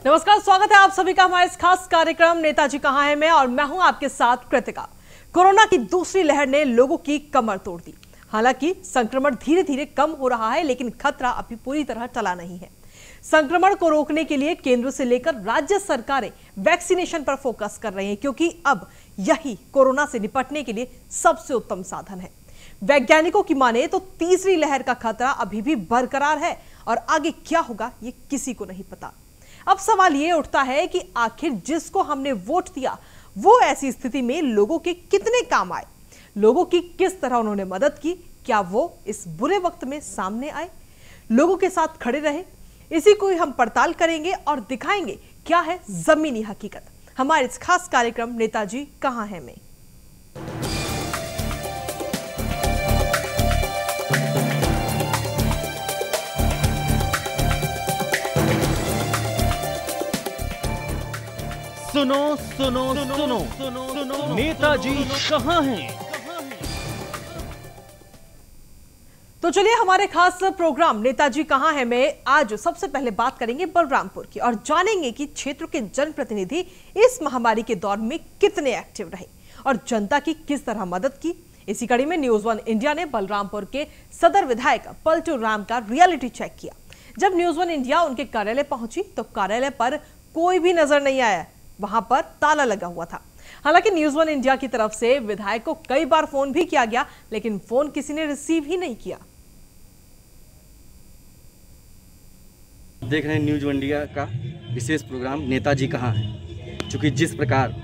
नमस्कार, स्वागत है आप सभी का हमारे इस खास कार्यक्रम नेताजी कहां है मैं, और मैं हूं आपके साथ कृतिका। कोरोना की दूसरी लहर ने लोगों की कमर तोड़ दी। हालांकि संक्रमण धीरे धीरे कम हो रहा है, लेकिन खतरा अभी पूरी तरह टला नहीं है। संक्रमण को रोकने के लिए केंद्र से लेकर राज्य सरकारें वैक्सीनेशन पर फोकस कर रही हैं, क्योंकि अब यही कोरोना से निपटने के लिए सबसे उत्तम साधन है। वैज्ञानिकों की माने तो तीसरी लहर का खतरा अभी भी बरकरार है और आगे क्या होगा ये किसी को नहीं पता। अब सवाल ये उठता है कि आखिर जिसको हमने वोट दिया वो ऐसी स्थिति में लोगों के कितने काम आए, लोगों की किस तरह उन्होंने मदद की, क्या वो इस बुरे वक्त में सामने आए, लोगों के साथ खड़े रहे। इसी को हम पड़ताल करेंगे और दिखाएंगे क्या है जमीनी हकीकत हमारे इस खास कार्यक्रम नेताजी कहां है में। सुनो सुनो सुनो सुनो सुनो नेताजी कहां हैं? तो चलिए हमारे खास प्रोग्राम नेताजी कहां है में आज सबसे पहले बात करेंगे बलरामपुर की और जानेंगे कि क्षेत्र के जनप्रतिनिधि इस महामारी के दौर में कितने एक्टिव रहे और जनता की किस तरह मदद की। इसी कड़ी में न्यूज वन इंडिया ने बलरामपुर के सदर विधायक पलटू राम का रियलिटी चेक किया। जब न्यूज वन इंडिया उनके कार्यालय पहुंची तो कार्यालय पर कोई भी नजर नहीं आया, वहां पर ताला लगा हुआ था। हालांकि न्यूज वन इंडिया की तरफ से विधायक को कई बार फोन भी किया गया, लेकिन फोन किसी ने रिसीव ही नहीं किया। देख रहे हैं न्यूज वन इंडिया का विशेष प्रोग्राम नेताजी कहां है। चूँकि जिस प्रकार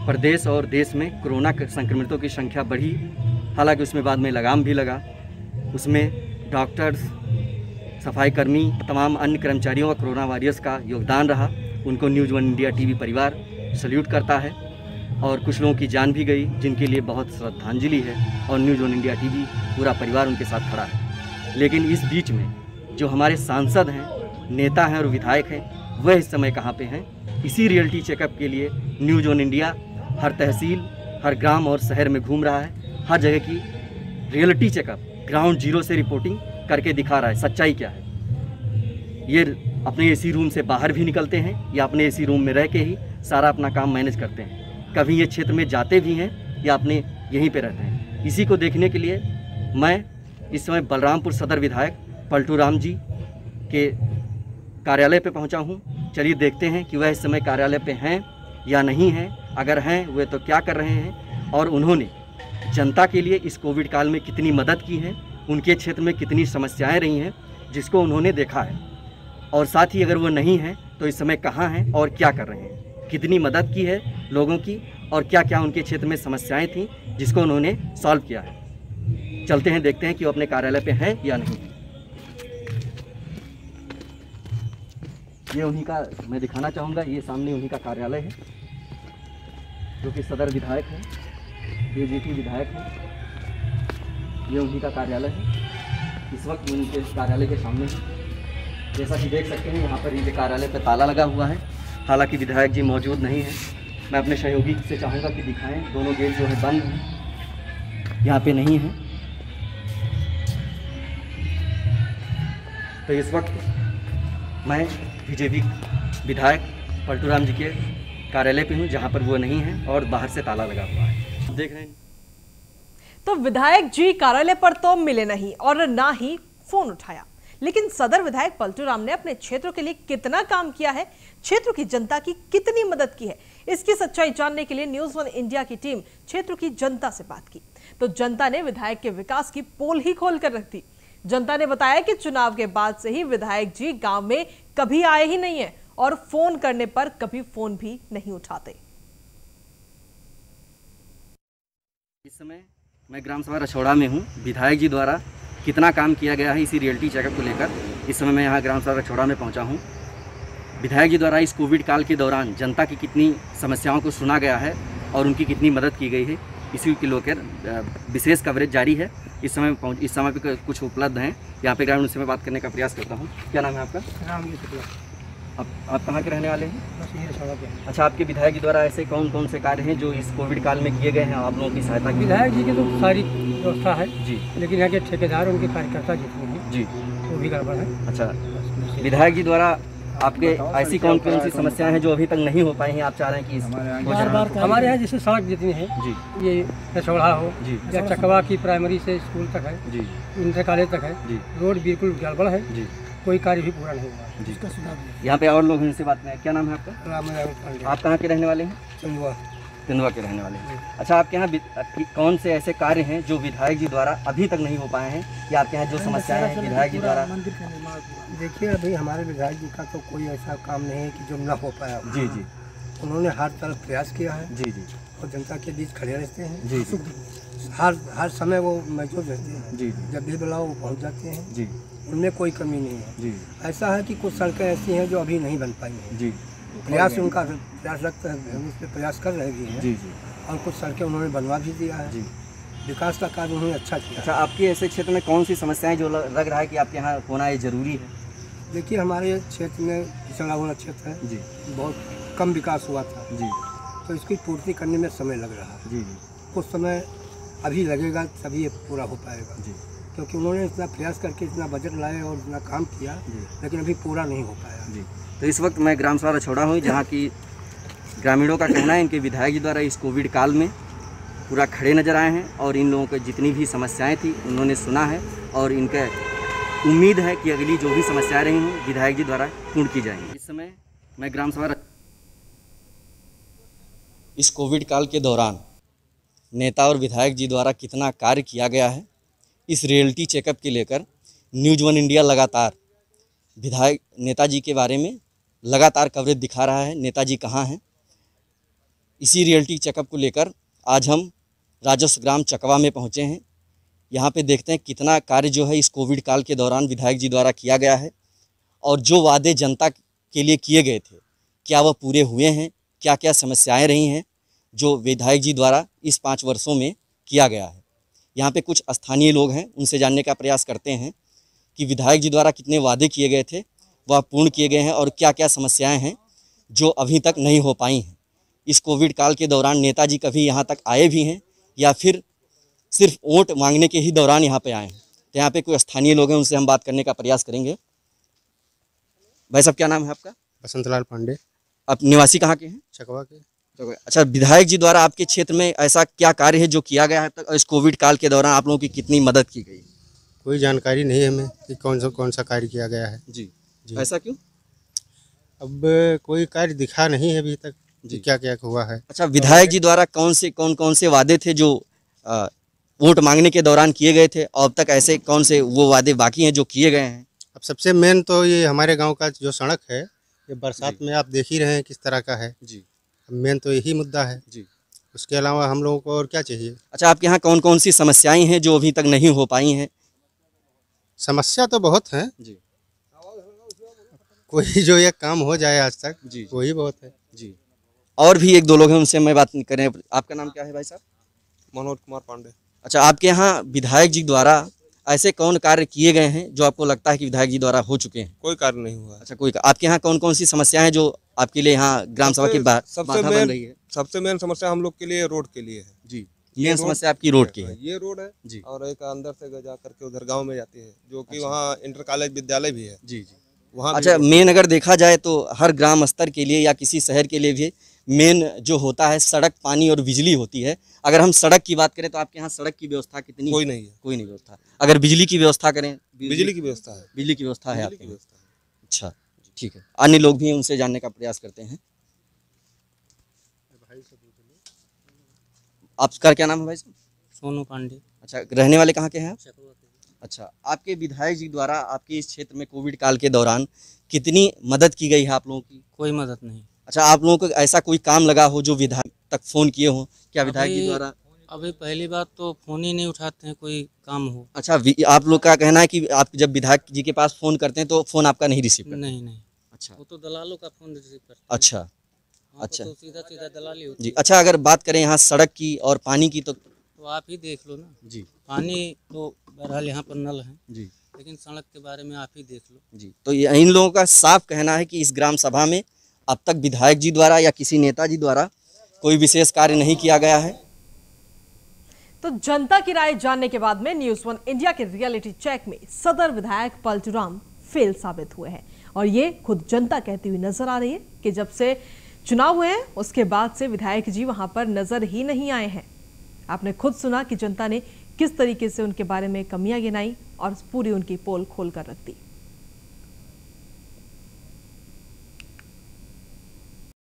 प्रदेश और देश में कोरोना संक्रमितों की संख्या बढ़ी, हालांकि उसमें बाद में लगाम भी लगा, उसमें डॉक्टर्स, सफाई कर्मी, तमाम अन्य कर्मचारियों का कोरोना वॉरियर्स का योगदान रहा। उनको न्यूज वन इंडिया टीवी परिवार सल्यूट करता है और कुछ लोगों की जान भी गई, जिनके लिए बहुत श्रद्धांजलि है और न्यूज वन इंडिया टीवी पूरा परिवार उनके साथ खड़ा है। लेकिन इस बीच में जो हमारे सांसद हैं, नेता हैं और विधायक हैं, वह इस समय कहाँ पे हैं? इसी रियलिटी चेकअप के लिए न्यूज वन इंडिया हर तहसील, हर ग्राम और शहर में घूम रहा है। हर जगह की रियलिटी चेकअप ग्राउंड जीरो से रिपोर्टिंग करके दिखा रहा है सच्चाई क्या है। ये अपने एसी रूम से बाहर भी निकलते हैं या अपने एसी रूम में रह के ही सारा अपना काम मैनेज करते हैं। कभी ये क्षेत्र में जाते भी हैं या अपने यहीं पे रहते हैं। इसी को देखने के लिए मैं इस समय बलरामपुर सदर विधायक पलटू राम जी के कार्यालय पे पहुंचा हूं। चलिए देखते हैं कि वह इस समय कार्यालय पे हैं या नहीं हैं। अगर हैं वे तो क्या कर रहे हैं और उन्होंने जनता के लिए इस कोविड काल में कितनी मदद की है, उनके क्षेत्र में कितनी समस्याएँ रही हैं जिसको उन्होंने देखा है। और साथ ही अगर वो नहीं हैं तो इस समय कहाँ हैं और क्या कर रहे हैं, कितनी मदद की है लोगों की और क्या क्या उनके क्षेत्र में समस्याएं थीं जिसको उन्होंने सॉल्व किया है। चलते हैं, देखते हैं कि वो अपने कार्यालय पे हैं या नहीं। ये उन्हीं का मैं दिखाना चाहूँगा। ये सामने उन्हीं का कार्यालय है, जो कि सदर विधायक है, बीजेपी विधायक है। ये उन्हीं का कार्यालय है। इस वक्त उनके कार्यालय के सामने है। जैसा कि देख सकते हैं यहाँ पर इनके कार्यालय पर ताला लगा हुआ है। हालांकि विधायक जी मौजूद नहीं हैं। मैं अपने सहयोगी से चाहूँगा कि दिखाएं। दोनों गेट जो है बंद हैं, यहाँ पे नहीं है। तो इस वक्त मैं बीजेपी विधायक पलटू राम जी के कार्यालय पे हूँ, जहाँ पर वो नहीं है और बाहर से ताला लगा हुआ है। देख रहे हैं। तो विधायक जी कार्यालय पर तो मिले नहीं और ना ही फोन उठाया, लेकिन सदर विधायक पलटू राम ने अपने क्षेत्र के लिए कितना काम किया है, क्षेत्र की जनता की कितनी मदद की है, इसकी सच्चाई जानने के लिए न्यूज वन इंडिया की टीम क्षेत्र की जनता से बात की। तो जनता ने विधायक के विकास की पोल ही खोल कर रख दी। जनता ने बताया कि चुनाव के बाद से ही विधायक जी गांव में कभी आए ही नहीं है और फोन करने पर कभी फोन भी नहीं उठाते। इस समय मैं ग्राम सभा रछौड़ा में हूँ। विधायक जी द्वारा कितना काम किया गया है इसी रियलिटी चेकअप को लेकर इस समय मैं यहाँ ग्राम सभा रछौड़ा में पहुँचा हूँ। विधायक जी द्वारा इस कोविड काल के दौरान जनता की कितनी समस्याओं को सुना गया है और उनकी कितनी मदद की गई है, इसी के लेकर विशेष कवरेज जारी है। इस समय पे कुछ उपलब्ध हैं यहाँ पे ग्रामीण, उनसे मैं बात करने का प्रयास करता हूँ। क्या नाम है आपका? आप कहाँ के रहने वाले हैं? अच्छा, आपके विधायक जी द्वारा ऐसे कौन कौन से कार्य हैं जो इस कोविड काल में किए गए हैं आप लोगों की सहायता? विधायक जी की तो सारी व्यवस्था है जी, लेकिन यहाँ के ठेकेदार उनके कार्यकर्ता जितने हैं जी वो भी गड़बड़ है। अच्छा, विधायक जी द्वारा आपके ऐसी कौन कौन सी समस्याएं हैं जो अभी तक नहीं हो पाई हैं, आप चाह रहे हैं कि हमारे यहाँ जैसे सड़क जितनी है जी ये रसोड़ा हो जी या चकवा की प्राइमरी से स्कूल तक है, जी इंटर कॉलेज तक है, जी रोड बिल्कुल गड़बड़ है, जी कोई कार्य भी पूरा नहीं हुआ है। जी। यहाँ पे और लोग हैं, उनसे बात में क्या नाम है आपका? रामनारायण पांडे, आप कहाँ के रहने वाले हैं? चंदुआ। तेंदुआ के रहने वाले हैं। अच्छा, आपके यहाँ कौन से ऐसे कार्य हैं जो विधायक जी द्वारा अभी तक नहीं हो पाए हैं, या आपके यहाँ जो समस्याएं हैं विधायक जी द्वारा? देखिए अभी हमारे विधायक जी का तो कोई ऐसा काम नहीं है कि जो न हो पाया। जी जी उन्होंने हर तरफ प्रयास किया है जी जी और जनता के बीच खड़े रहते हैं। जी जी हर समय वो मौजूद रहते हैं। जी जब भी बुलाओ वो पहुँच जाते हैं। जी उनमें कोई कमी नहीं है। जी ऐसा है कि कुछ सड़कें ऐसी हैं जो अभी नहीं बन पाई हैं। जी प्रयास उनका प्रयास लगता है, हम उस पर प्रयास कर रहे भी हैं। जी जी और कुछ सड़कें उन्होंने बनवा भी दिया है। जी। विकास का कार्य उन्होंने अच्छा किया। अच्छा, आपके ऐसे क्षेत्र में कौन सी समस्याएं जो लग रहा है कि आपके यहाँ होना ये जरूरी है? देखिए हमारे क्षेत्र में पिछड़ा हुआ क्षेत्र है, जी बहुत कम विकास हुआ था, जी तो इसकी पूर्ति करने में समय लग रहा है। जी जी कुछ समय अभी लगेगा तभी ये पूरा हो पाएगा, जी क्योंकि उन्होंने इतना प्रयास करके इतना बजट लाए और इतना काम किया, जी लेकिन अभी पूरा नहीं हो पाया। जी। तो इस वक्त मैं ग्राम सभा रछौड़ा हूँ, जहाँ की ग्रामीणों का कहना है इनके विधायक जी द्वारा इस कोविड काल में पूरा खड़े नजर आए हैं और इन लोगों को जितनी भी समस्याएं थी उन्होंने सुना है, और इनका उम्मीद है कि अगली जो भी समस्याएं रही हों विधायक जी द्वारा पूर्ण की जाएंगी। इस समय मैं ग्राम सभा इस कोविड काल के दौरान नेता और विधायक जी द्वारा कितना कार्य किया गया है, इस रियलिटी चेकअप के लेकर न्यूज़ वन इंडिया लगातार विधायक नेताजी के बारे में लगातार कवरेज दिखा रहा है। नेताजी कहाँ हैं, इसी रियलिटी चेकअप को लेकर आज हम राजस्व ग्राम चकवा में पहुँचे हैं। यहाँ पे देखते हैं कितना कार्य जो है इस कोविड काल के दौरान विधायक जी द्वारा किया गया है, और जो वादे जनता के लिए किए गए थे क्या वह पूरे हुए हैं, क्या क्या समस्याएं रही हैं जो विधायक जी द्वारा इस 5 वर्षों में किया गया है। यहाँ पे कुछ स्थानीय लोग हैं, उनसे जानने का प्रयास करते हैं कि विधायक जी द्वारा कितने वादे किए गए थे वह पूर्ण किए गए हैं, और क्या क्या समस्याएं हैं जो अभी तक नहीं हो पाई हैं। इस कोविड काल के दौरान नेताजी कभी यहाँ तक आए भी हैं या फिर सिर्फ वोट मांगने के ही दौरान यहाँ पे आए हैं। तो यहाँ पे कोई स्थानीय लोग हैं, उनसे हम बात करने का प्रयास करेंगे। भाई साहब, क्या नाम है आपका? बसंतलाल पांडे। आप निवासी कहाँ के हैं? चकवा के। अच्छा, विधायक जी द्वारा आपके क्षेत्र में ऐसा क्या कार्य है जो किया गया है तक, इस कोविड काल के दौरान आप लोगों की कितनी मदद की गई? कोई जानकारी नहीं है हमें कि कौन सा कार्य किया गया है। जी जी। ऐसा क्यों? अब कोई कार्य दिखा नहीं है अभी तक जी, क्या क्या हुआ है। अच्छा, विधायक जी द्वारा कौन से वादे थे जो वोट मांगने के दौरान किए गए थे, और अब तक ऐसे कौन से वो वादे बाकी हैं जो किए गए हैं? अब सबसे मेन तो ये हमारे गांव का जो सड़क है, ये बरसात में आप देख ही रहे हैं किस तरह का है जी। मेन तो यही मुद्दा है जी। उसके अलावा हम लोगों को और क्या चाहिए। अच्छा, आपके यहाँ कौन कौन सी समस्याएं हैं जो अभी तक नहीं हो पाई हैं? समस्या तो बहुत है जी। कोई जो ये काम हो जाए आज तक जी। वही बहुत है जी। और भी 1-2 लोग हैं, उनसे मैं बात करें। आपका नाम क्या है भाई साहब? मनोज कुमार पांडे। अच्छा, आपके यहाँ विधायक जी द्वारा ऐसे कौन कार्य किए गए हैं जो आपको लगता है कि विधायक जी द्वारा हो चुके हैं? कोई कार्य नहीं हुआ है। अच्छा, कोई आपके यहाँ कौन कौन सी समस्याएं हैं जो आपके लिए यहाँ ग्राम सभा की बाधा बन रही है? सबसे मेन समस्या हम लोग के लिए रोड के लिए है जी। मेन समस्या आपकी रोड की है? ये रोड है जी। और एक अंदर से जा करके उधर गांव में जाती है, जो कि वहाँ इंटर कॉलेज विद्यालय भी है जी जी। वहाँ। अच्छा, मेन अगर देखा जाए तो हर ग्राम स्तर के लिए या किसी शहर के लिए भी मेन जो होता है सड़क, पानी और बिजली होती है। अगर हम सड़क की बात करें तो आपके यहाँ सड़क की व्यवस्था कितनी? कोई नहीं है। कोई नहीं व्यवस्था। अगर बिजली की व्यवस्था करें? बिजली की व्यवस्था है। बिजली की व्यवस्था है आपके की यहाँ? व्यवस्था है। अच्छा, ठीक है। अन्य लोग भी हैं, उनसे जानने का प्रयास करते हैं। आपका क्या नाम है भाई साहब? सोनू पांडे। अच्छा, रहने वाले कहाँ के हैं आप? अच्छा, आपके विधायक जी द्वारा आपके इस क्षेत्र में कोविड काल के दौरान कितनी मदद की गई है आप लोगों की? कोई मदद नहीं। अच्छा, आप लोगों को ऐसा कोई काम लगा हो जो विधायक तक फोन किए हो? क्या विधायक जी द्वारा? अभी पहली बात तो फोन ही नहीं उठाते हैं, कोई काम हो। अच्छा, आप लोग का कहना है कि आप जब विधायक जी के पास फोन करते हैं तो फोन आपका नहीं रिसीव करते? नहीं। अच्छा। वो तो दलालों का फोन रिसीव करते हैं। अच्छा अच्छा तो सीधा दलाली होती जी। अच्छा, अगर बात करें यहाँ सड़क की और पानी की तो आप ही देख लो ना जी। पानी तो बहरहाल यहाँ पर नल है जी, लेकिन सड़क के बारे में आप ही देख लो जी। तो इन लोगों का साफ कहना है कि इस ग्राम सभा में अब तक विधायक जी द्वारा या किसी नेता जी द्वारा कोई विशेष कार्य नहीं किया गया है। तो जनता की राय जानने के बाद में न्यूज़ 1 इंडिया के रियलिटी चेक में सदर विधायक पलटूराम फेल साबित हुए हैं और ये खुद जनता कहती हुई नजर आ रही है कि जब से चुनाव हुए हैं उसके बाद से विधायक जी वहां पर नजर ही नहीं आए हैं। आपने खुद सुना कि जनता ने किस तरीके से उनके बारे में कमियां गिनाई और पूरी उनकी पोल खोल कर रख दी।